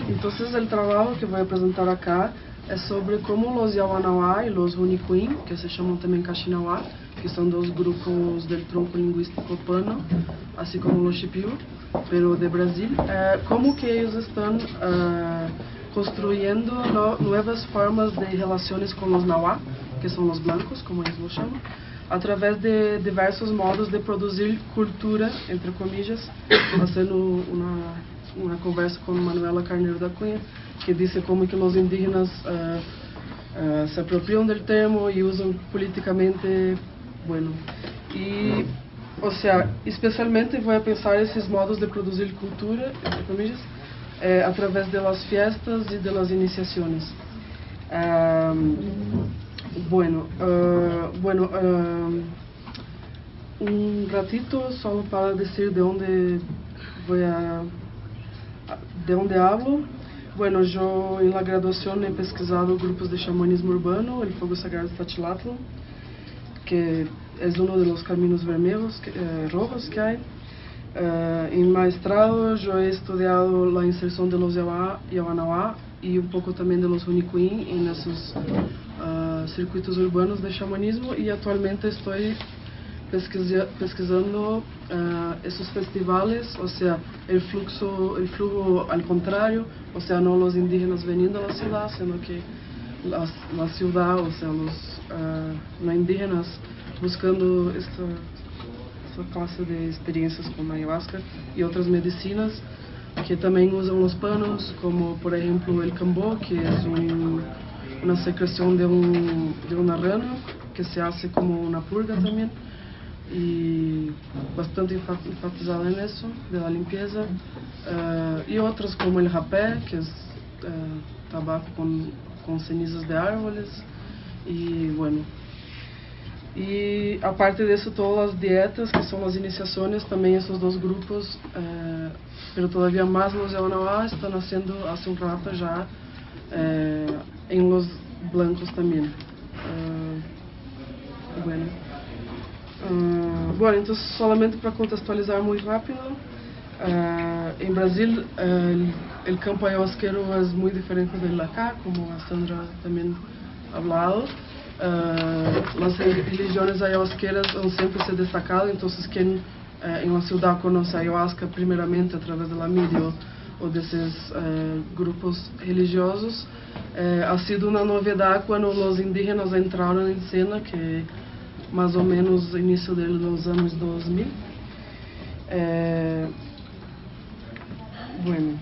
Entonces el trabajo que voy a presentar acá es sobre cómo los Yawanawá y los Runicuim, que se llaman también Kaxinawá, que son dos grupos del tronco lingüístico pano, así como los Shipibo, pero de Brasil, cómo que ellos están construyendo nuevas formas de relaciones con los Nawá, que son los blancos, como ellos lo llaman, a través de diversos modos de producir cultura, entre comillas, haciendo una conversa con Manuela Carneiro da Cunha, que dice como que los indígenas se apropian del termo y usan políticamente, bueno, y, o sea, especialmente voy a pensar esses modos de producir cultura, entre comillas, a través de las fiestas y de las iniciaciones. Un ratito solo para decir de dónde hablo. Bueno, yo en la graduación he pesquisado grupos de chamanismo urbano, el fuego sagrado de Tatilatlan, que es uno de los caminos vermelhos, rojos que hay. En maestrado yo he estudiado la inserción de los Yawanawá y un poco también de los Runicuim en esos circuitos urbanos de chamanismo, y actualmente estoy pesquisando esos festivales, o sea, el flujo al contrario, o sea, no los indígenas veniendo a la ciudad, sino que la ciudad, o sea, los no indígenas buscando esta clase de experiencias con la ayahuasca y otras medicinas que también usan los panos, como por ejemplo el cambó, que es una secreción de una rana que se hace como una purga también, y bastante enfatizada en eso, de la limpieza, y otras como el rapé, que es tabaco con cenizas de árboles, y bueno. Y aparte de eso, todas las dietas, que son las iniciaciones, también esos dos grupos, pero todavía más los Yawanawá, están haciendo hace un rato ya en los blancos también. Bueno, entonces solamente para contextualizar muy rápido, en Brasil el campo ayahuasquero es muy diferente del de acá, como a Sandra también ha hablado. Las religiones ayahuasqueras han siempre se destacado, entonces quien en la ciudad conoce ayahuasca primeramente a través de la media o de esos grupos religiosos, ha sido una novedad cuando los indígenas entraron en escena, que más o menos inicio de los años 2000. Bueno,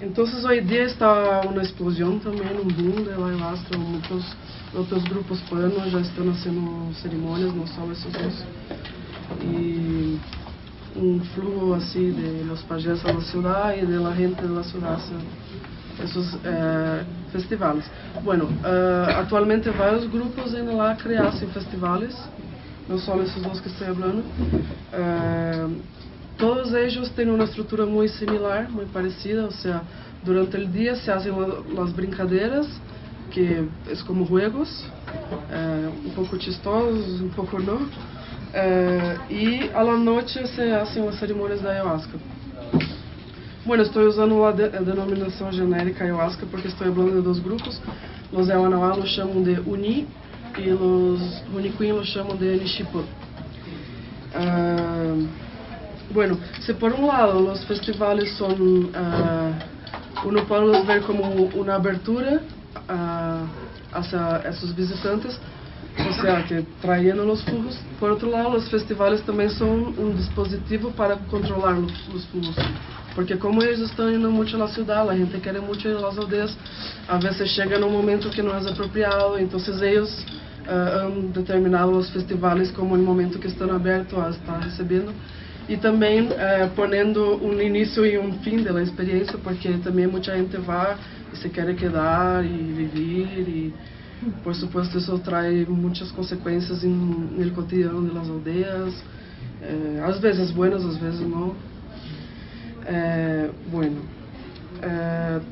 entonces hoy día está una explosión también, un boom de la ayahuasca, muchos otros grupos panos ya están haciendo ceremonias, no solo esos dos, y un flujo así de los pajés a la ciudad y de la gente de la ciudad hacia esos festivales. Bueno, actualmente varios grupos en el Acre hacen festivales, no solo esos dos que estoy hablando. Todos ellos tienen una estructura muy similar, muy parecida, o sea, durante el día se hacen las brincadeiras, que es como juegos, un poco chistosos, un poco no, y a la noche se hacen las ceremonias de ayahuasca. Bueno, estoy usando la denominación genérica ayahuasca porque estoy hablando de dos grupos. Los Yawanawá los llaman de Uni y los Runicuim los llaman de Nishipó. Bueno, si por un lado los festivales son, uno puede los ver como una abertura hacia esos visitantes, o sea, que trayendo los flujos. Por otro lado, los festivales también son un dispositivo para controlar los flujos, porque como ellos están yendo mucho a la ciudad, la gente quiere mucho ir a las aldeas, a veces llega en un momento que no es apropiado, entonces ellos han determinado los festivales como el momento que están abiertos a estar recibiendo, y también poniendo un inicio y un fin de la experiencia, porque también mucha gente va y se quiere quedar y vivir, y por supuesto eso trae muchas consecuencias en el cotidiano de las aldeas, a veces buenas, a veces no.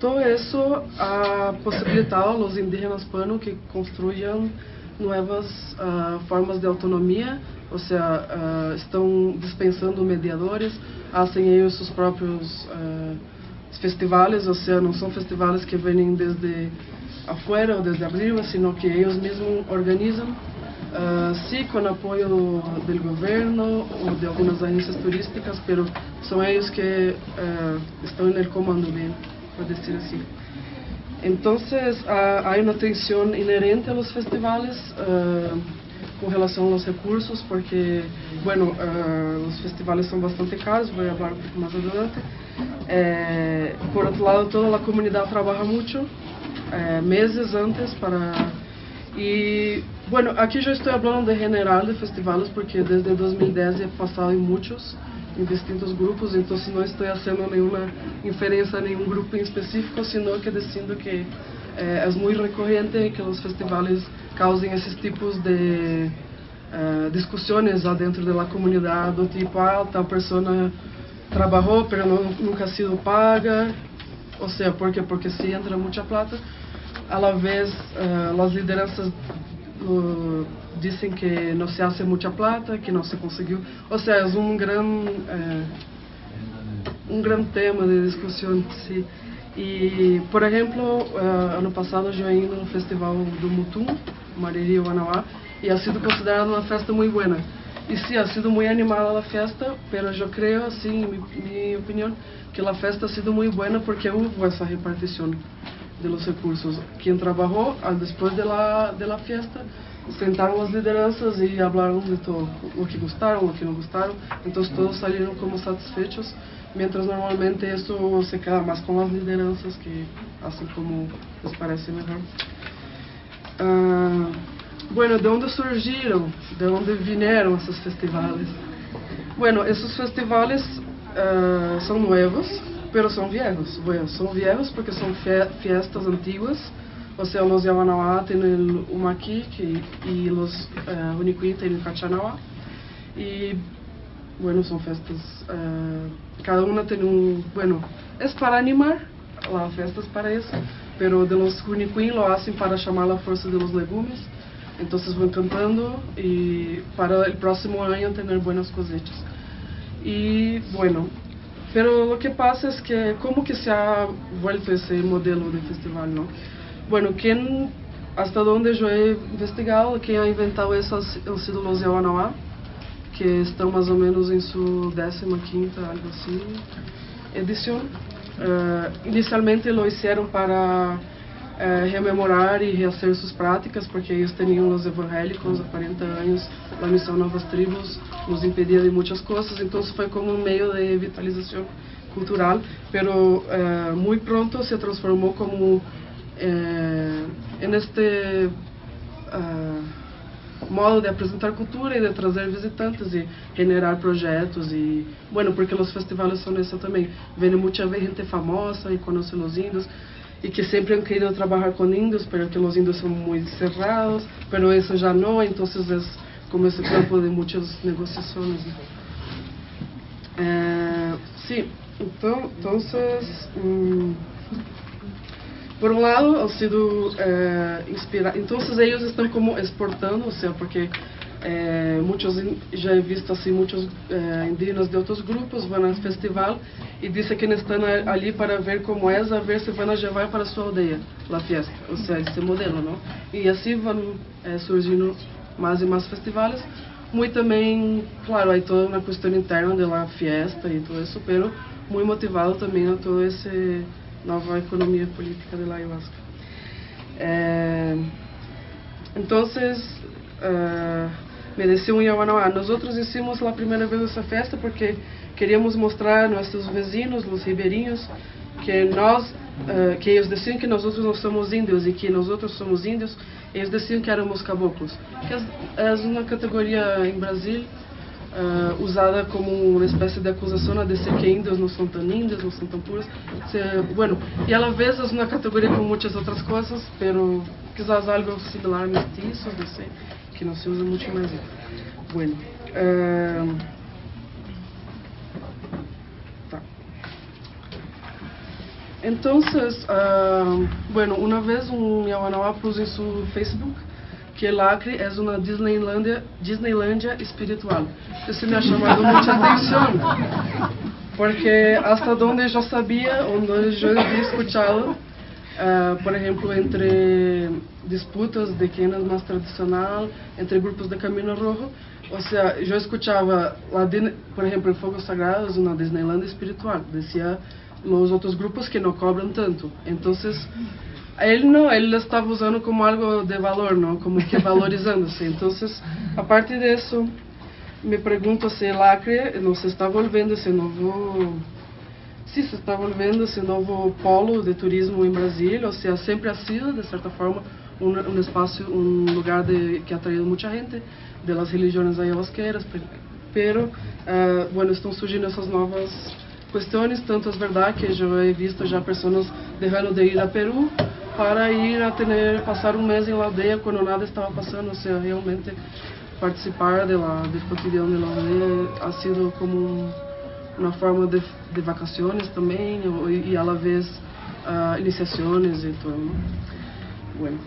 Todo eso ha posibilitado a los indígenas panos que construyan nuevas formas de autonomía, o sea, están dispensando mediadores, hacen ellos sus propios festivales, o sea, no son festivales que vienen desde afuera o desde arriba, sino que ellos mismos organizan, sí con apoyo del gobierno o de algunas agencias turísticas, pero son ellos que están en el comando, bien, por decir así. Entonces, hay una tensión inherente a los festivales con relación a los recursos, porque, bueno, los festivales son bastante caros, voy a hablar un poco más adelante. Por otro lado, toda la comunidad trabaja mucho, meses antes para... Y, bueno, aquí yo estoy hablando de general de festivales, porque desde 2010 he pasado en muchos, en distintos grupos, entonces no estoy haciendo ninguna inferencia a ningún grupo en específico, sino que diciendo que es muy recurrente que los festivales causen esos tipos de discusiones dentro de la comunidad, do tipo, tal persona trabajó pero nunca ha sido paga, o sea, porque sí entra mucha plata. A la vez, las lideranças dicen que no se hace mucha plata, que no se consiguió. O sea, es un gran tema de discusión, sí. Y, por ejemplo, ano passado yo he ido no festival do Mutum, Mariri, Wanawá, y ha sido considerada una festa muy buena. Y sí, ha sido muy animada la fiesta, pero yo creo, así, en mi opinión, que la festa ha sido muy buena porque hubo esa repartición de los recursos. Quien trabajó después de la fiesta, sentaron las lideranzas y hablaron de todo, lo que gustaron, lo que no gustaron, entonces todos salieron como satisfechos, mientras normalmente eso se queda más con las lideranzas que hacen como les parece mejor. Bueno, ¿de dónde surgieron? ¿De dónde vinieron esos festivales? Bueno, esos festivales son nuevos, pero son viejos. Bueno, son viejos porque son fiestas antiguas. O sea, los Yawanawá tienen el Umaquique y los Unicuí tienen el Cachanawá. Y bueno, son fiestas, cada una tiene un, bueno, es para animar, la fiesta es para eso, pero de los Unicuí lo hacen para llamar la fuerza de los legumes. Entonces van cantando y para el próximo año tener buenas cosechas. Y bueno, pero lo que pasa es que, ¿cómo que se ha vuelto ese modelo de festival, no? Bueno, hasta donde yo he investigado, quien ha inventado eso han sido los Yawanawá, que estão mais ou menos em sua 15ª, algo assim, edição. Inicialmente lo hicieron para rememorar e rehacer suas práticas, porque eles tinham os evangélicos há 40 anos, a missão Novas Tribos nos impedia de muitas coisas, então foi como um meio de revitalização cultural, pero muito pronto se transformou como en este modo de apresentar cultura e de trazer visitantes e generar projetos e, bueno, porque os festivais são isso também, vem muita gente famosa e conhece os índios e que sempre han querido trabalhar com índios, porque os índios são muito cerrados, pero isso já não, então é como esse campo de muitas negociações. Sí, entonces, por um lado, han sido inspirados. Entonces ellos están como exportando, o sea, porque muchos, ya he visto así, muchos indígenas de otros grupos van al festival y dicen que están allí para ver cómo es, a ver si van a llevar para su aldea la fiesta, o sea, ese modelo, ¿no? Y así van surgiendo más y más festivales. Muy también, claro, hay toda una cuestión interna de la fiesta y todo eso, pero muy motivado también a todo ese nova economia política de la ayahuasca. Entonces, me decía un Yawanawá, nosotros hicimos la primera vez esa festa porque queríamos mostrar a nuestros vecinos, los ribeirinhos, que que ellos decían que nosotros no somos indios y que nosotros somos indios, ellos decían que éramos caboclos, que es una categoría en Brasil usada como uma espécie de acusação a dizer que índios não são tão índios, não são tão puros. Bueno, e a la vez é uma categoria com muitas outras coisas, pero quizás algo similar a mestiços, não sei, que não se usa muito mais. Bueno, tá. Entonces, bueno, uma vez um Yawanawá pôs em seu Facebook que el Acre es una Disneylandia espiritual. Eso me ha llamado mucha atención. porque hasta donde yo sabía, donde yo había escuchado, por ejemplo, entre disputas de quién es más tradicional, entre grupos de Camino Rojo, o sea, yo escuchaba, por ejemplo, el Fuego Sagrado es una Disneylandia espiritual, decía los otros grupos que no cobran tanto, entonces él lo estaba usando como algo de valor, ¿no? Como que valorizándose. Entonces, a partir de eso, me pregunto si el Acre no se está volviendo ese nuevo... Sí, se está volviendo esse novo polo de turismo em Brasília, ou seja, sempre ha sido, de certa forma, um espaço, um lugar que ha atraído muita gente de las religiões ayahuasqueras, pero, bueno, estão surgindo essas novas questões, tanto é verdade que eu he visto já pessoas deixando de ir a Peru para ir a passar um mês em la aldeia quando nada estava passando, ou seja, realmente participar do cotidiano da aldeia ha sido como uma forma de vacações também e a la vez iniciações e tudo. Bueno,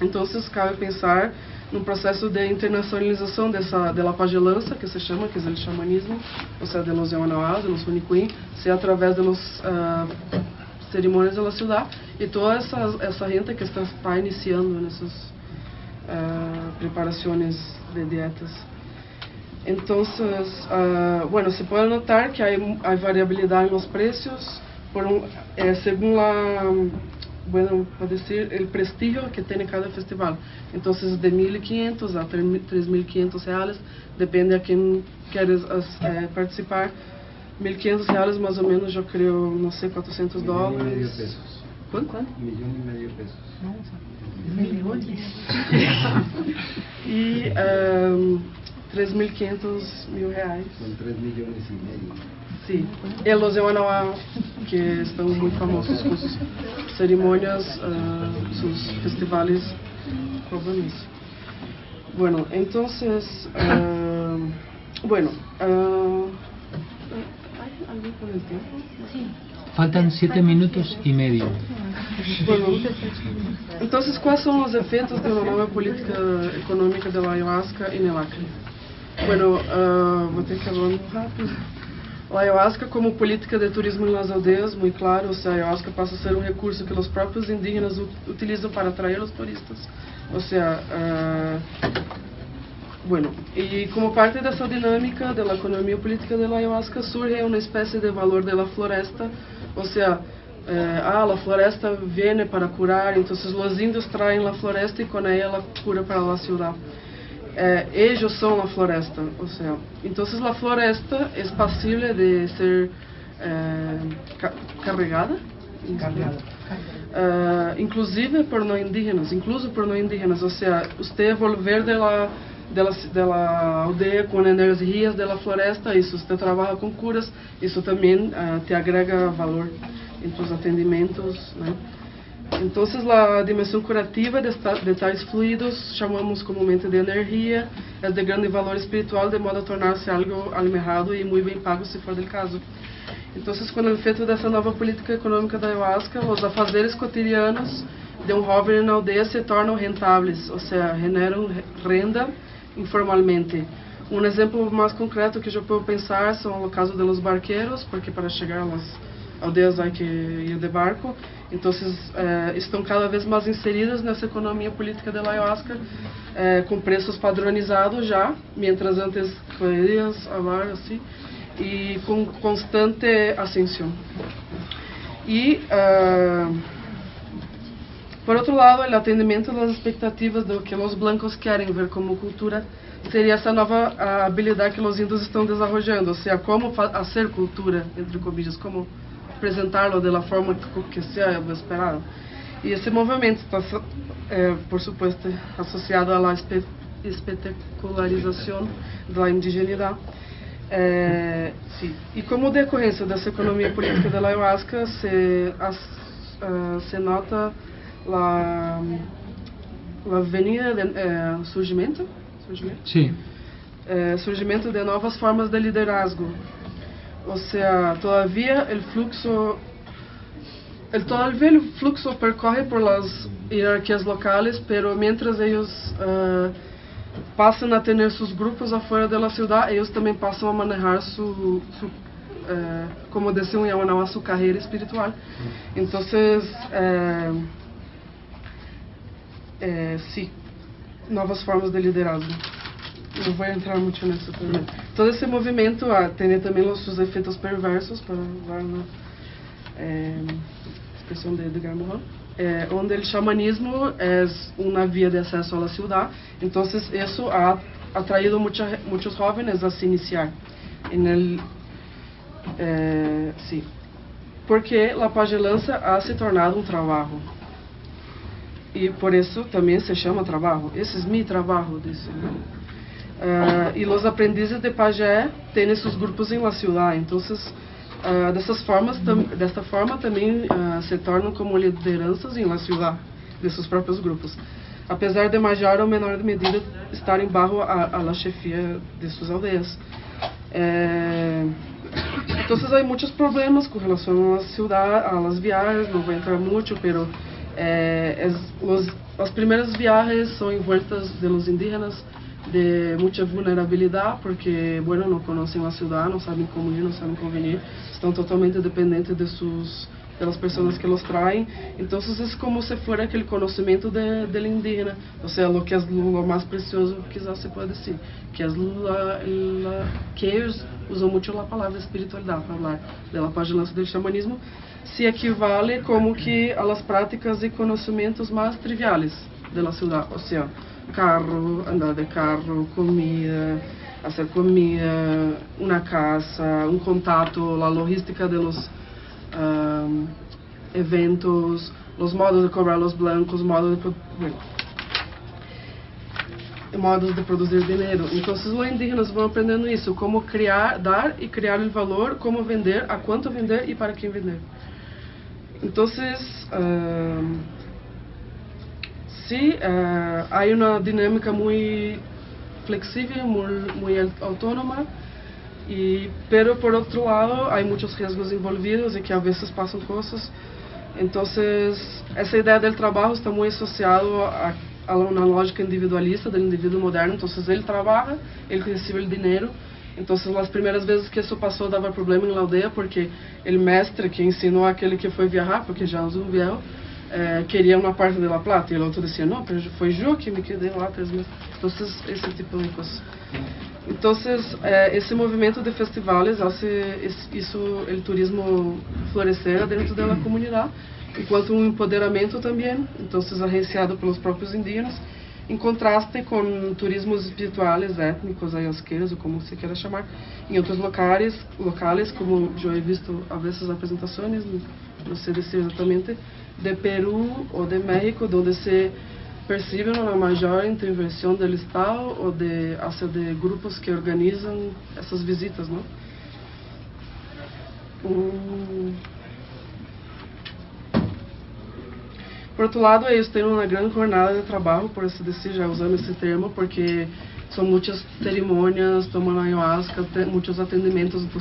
então cabe pensar num processo de internacionalização de la pagelança, que se chama, que é o xamanismo, ou seja, de los Yawanawás, de los Unicuim, se através de los cerimônias da cidade e toda essa gente que está iniciando nessas preparações de dietas. Entonces, bueno, se puede notar que hay variabilidad en los precios según bueno, puedo decir, el prestigio que tiene cada festival. Entonces, de 1.500 a 3.500 reales, depende a quién quieres participar. 1.500 reales más o menos, yo creo, no sé, $400. $1.500.000 pesos. ¿Cuánto? $1.500.000 pesos. Millones. Y 3.500.000 reais. Son 3,5 millones. Sí, e los Yawanawá, que estão muito famosos com sus cerimônias, sus festivales, cobran isso. Bueno, entonces, bueno, ¿hay algo con el tiempo? Sí. Faltan 7 minutos y medio. Bueno, entonces, ¿cuáles son los efectos de una nueva política económica de la ayahuasca en el Acre? Bueno, vou ter que falar rápido. A ayahuasca como política de turismo nas aldeias, muito claro, ou seja, a ayahuasca passa a ser um recurso que os próprios indígenas utilizam para atrair os turistas. Ou seja, bueno, e como parte dessa dinâmica da economia política da ayahuasca surge uma espécie de valor da floresta, ou seja, a floresta vem para curar, então os índios traem a floresta e com ela cura para a cidade. Ellos son la floresta, o sea, entonces la floresta es posible de ser carregada, inclusive por no indígenas, o sea, usted volver de la aldeia com energias de la floresta, isso usted trabaja com curas, isso também te agrega valor em tus atendimentos, né? Então, a dimensão curativa de tais fluidos chamamos comumente de energia, é de grande valor espiritual, de modo a tornar-se algo almejado e muito bem pago, se for del caso. Então, com o efeito dessa nova política econômica da ayahuasca, os afazeres cotidianos de um jovem na aldeia se tornam rentáveis, ou seja, generam renda informalmente. Um exemplo mais concreto que eu posso pensar são o caso dos barqueiros, porque para chegar às aldeias há que ir de barco. Então, estão cada vez mais inseridas nessa economia política da ayahuasca, com preços padronizados já, mientras antes podías hablar assim, e com constante ascensão. E, por outro lado, o atendimento das expectativas do que os blancos querem ver como cultura seria essa nova habilidade que os índios estão desenvolvendo, ou seja, como fazer cultura, entre comillas, como apresentarlo de la forma que sea esperado. E esse movimento está, por supuesto, associado à espetacularização da indigeneidade. Sí. E como decorrência dessa economia política da ayahuasca, se nota a avenida de surgimento? Sí. Surgimento de novas formas de liderazgo. O sea, todavía el fluxo percorre por las jerarquías locales, pero mientras ellos passam a ter seus grupos afuera da cidade, eles também passam a manejar como decían llamaban, su carreira espiritual. Entonces, sí, novas formas de liderazgo. Não vou entrar muito nisso também. Todo esse movimento tem também os seus efeitos perversos, para usar uma expressão de Edgar Morin, onde o xamanismo é uma via de acesso à cidade. Então, isso ha atraído muitos jovens a se iniciar sí, porque a pagelança ha se tornado um trabalho. E por isso também se chama trabalho. Esse é meu trabalho, disse. E os aprendizes de pajé têm seus grupos em la ciudad. Então, desta forma também se tornam como lideranças em la ciudad de seus próprios grupos, apesar de maior ou menor medida estarem bajo a la chefia de suas aldeias. Então, há muitos problemas com relação à cidade, às viagens. Não vou entrar muito, mas as primeiras viagens são envueltas de los indígenas de muita vulnerabilidade, porque, bueno, não conhecem a cidade, não sabem como ir, não sabem como vir, estão totalmente dependentes das pessoas que los traem. Então, é como se fosse aquele conhecimento do indígena, ou seja, o que é o mais precioso, quizás se pode dizer, que é que eles usam muito a palavra espiritualidade para falar da pagelança do xamanismo, se equivale como que a las práticas e conhecimentos mais triviais da cidade, ou seja, carro, andar de carro, comida, fazer comida, uma casa, um contato, a logística de los eventos, os modos de cobrar os blancos, modos de produzir dinheiro. Então, os indígenas vão aprendendo isso, como criar, dar e criar o valor, como vender, a quanto vender e para quem vender. Então, sí, hay una dinámica muy flexible, muy autónoma, pero por otro lado hay muchos riesgos envolvidos y que a veces pasan cosas. Entonces, essa ideia del trabalho está muy asociado a una lógica individualista del indivíduo moderno. Entonces, ele trabaja, ele recibe el dinero. Entonces, as primeiras vezes que isso passou dava problema em la aldeia, porque o mestre que ensinou aquele que foi viajar, porque já usou um viajou, queria uma parte da plata, e o outro dizia, não, mas foi eu que me quedei lá 3 meses. Então, esse tipo de coisa. Então, esse movimento de festivais hace o turismo florescer dentro da comunidade, enquanto um empoderamento também, então, agenciado pelos próprios indígenas, em contraste com turismos espirituais, étnicos, ayahuasqueiros, ou como se queira chamar, em outros locais, como eu he visto a vezes apresentações, não sei dizer exatamente, de Peru ou de México, onde se percebe uma maior intervenção do Estado ou de grupos que organizam essas visitas, não? Por outro lado, eles têm uma grande jornada de trabalho, por assim dizer, já usando esse termo, porque são muitas cerimônias, tomando ayahuasca, muitos atendimentos, então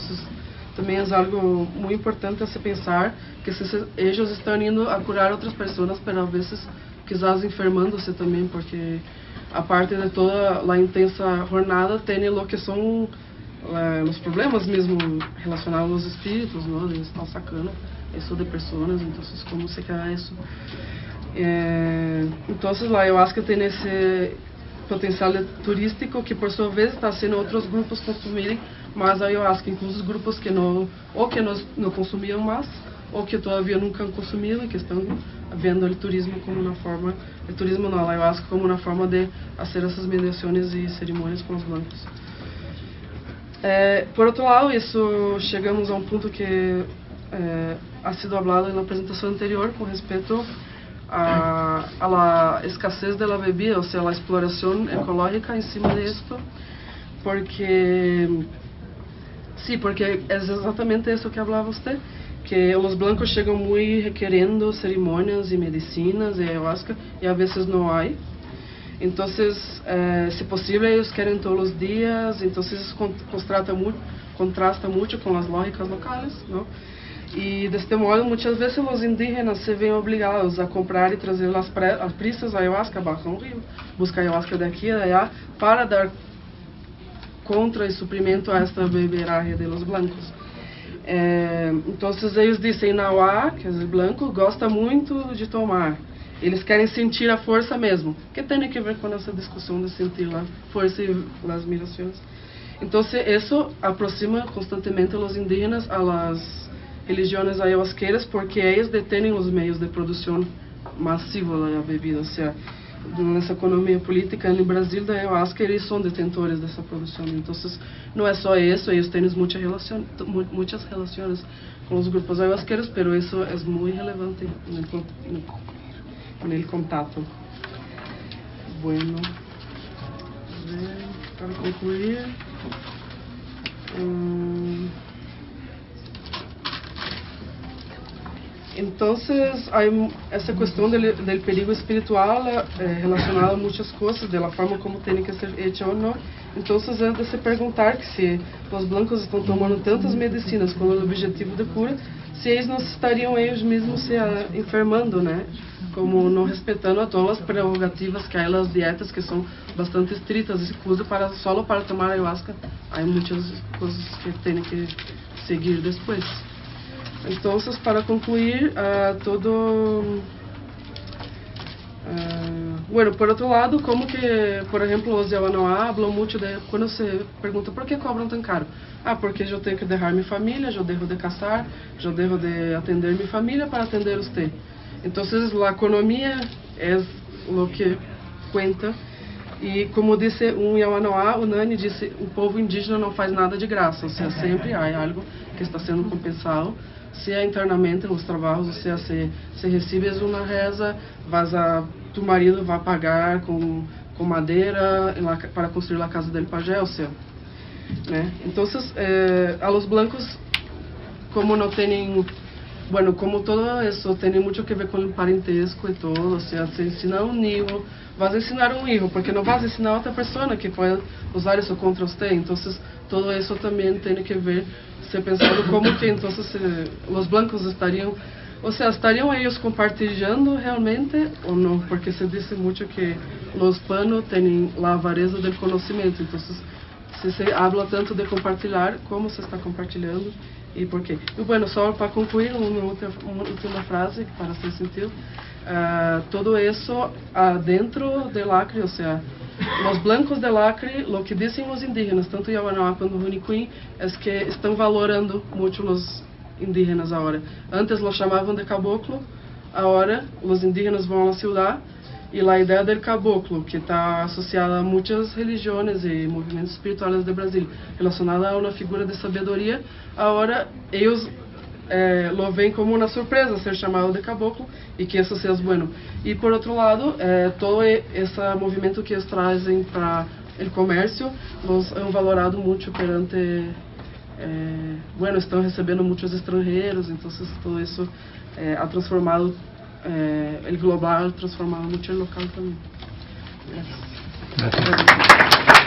também é algo muito importante a se pensar que eles estão indo a curar outras pessoas, mas às vezes quizás enfermando-se também, porque a parte de toda a intensa jornada tem o que são os problemas mesmo relacionados aos espíritos, não? Eles estão sacando isso de pessoas, então como se quer isso. Então, a ayahuasca tem esse potencial turístico que, por sua vez, está sendo outros grupos consumirem mais ayahuasca, incluso grupos que não consumiam mais, ou que todavia nunca han consumido e que estão vendo o turismo como uma forma, a ayahuasca como uma forma de fazer essas mediações e cerimônias com os blancos. Por outro lado, chegamos a um ponto que ha sido falado na apresentação anterior com respeito a la escassez de la bebida, ou seja, a exploração ecológica em cima disso, porque é exatamente isso que falava você, que os blancos chegam muito requerendo cerimônias e medicinas e ayahuasca, e a vezes não há. Então, se possível, eles querem todos os dias, então isso contrasta muito com as lógicas locais, não? E deste modo, muitas vezes os indígenas se veem obrigados a comprar e trazer as prisas ayahuasca abaixo do rio, busca ayahuasca de aqui e de allá para dar contra e suprimento a esta beberaje de los blancos. Então eles dizem, Nauá, que é branco, gosta muito de tomar. Eles querem sentir a força mesmo. Que tem que ver com essa discussão de sentir a força e as migrações. Então isso aproxima constantemente os indígenas a las religiões ayahuasqueiras, porque eles detêm os meios de produção massiva da bebida. Ou seja, nessa economia política no Brasil da ayahuasca, eles são detentores dessa produção. Então não é só isso, eles têm muitas relações com os grupos ayahuasqueiros, mas isso é muito relevante no contato. Bueno, para concluir, então, essa questão do perigo espiritual relacionada a muitas coisas, da forma como tem que ser feita ou não. Então, é de se perguntar que se os blancos estão tomando tantas medicinas com o objetivo de cura, se eles não estariam eles mesmos se enfermando, né? Como não respeitando a todas as prerrogativas que há nas dietas, que são bastante estritas, incluso só para tomar ayahuasca, há muitas coisas que tem que seguir depois. Então, para concluir, bueno, por outro lado, como que, por exemplo, os Yawanawá falam muito de, quando você pergunta por que cobram tão caro? Porque eu tenho que deixar minha família, eu devo de casar, eu devo de atender minha família para atender você. Então, a economia é o que conta. E como disse um Yawanawá, o Nani disse, o povo indígena não faz nada de graça, ou seja, sempre há algo que está sendo compensado, seja internamente nos trabalhos, ou seja, se recebes uma reza, tu marido vai pagar com madeira para construir a casa dele pajé, ou seja, né? Então, a los blancos, como não têm, bueno, como todo isso tem muito que ver com o parentesco e todo, ou seja, se ensina um nível, vas ensinar um hijo, porque não vas ensinar outra pessoa que pode usar isso contra você. Então, todo isso também tem que ver, se pensando como que então os blancos estariam, ou seja, estariam eles compartilhando realmente ou não, porque se diz muito que os panos têm a avareza do conhecimento. Então, se habla tanto de compartilhar, como se está compartilhando e por quê. E, bueno, só para concluir, uma última frase para ser sentido. Todo isso dentro del Acre, ou seja, os blancos del Acre, o que dizem os indígenas, tanto Yawanawá quanto Runicuim, é que estão valorando muito os indígenas agora. Antes los chamavam de caboclo, agora os indígenas vão à cidade e a ideia do caboclo, que está associada a muitas religiões e movimentos espirituais do Brasil, relacionada a uma figura de sabedoria, agora eles lo veem como uma surpresa ser chamado de caboclo e que isso seja bueno. E por outro lado, todo esse movimento que eles trazem para o comércio, nos han valorado muito perante, bueno, estão recebendo muitos estrangeiros, então todo isso ha transformado, o global ha transformado muito o local também. Gracias. Gracias.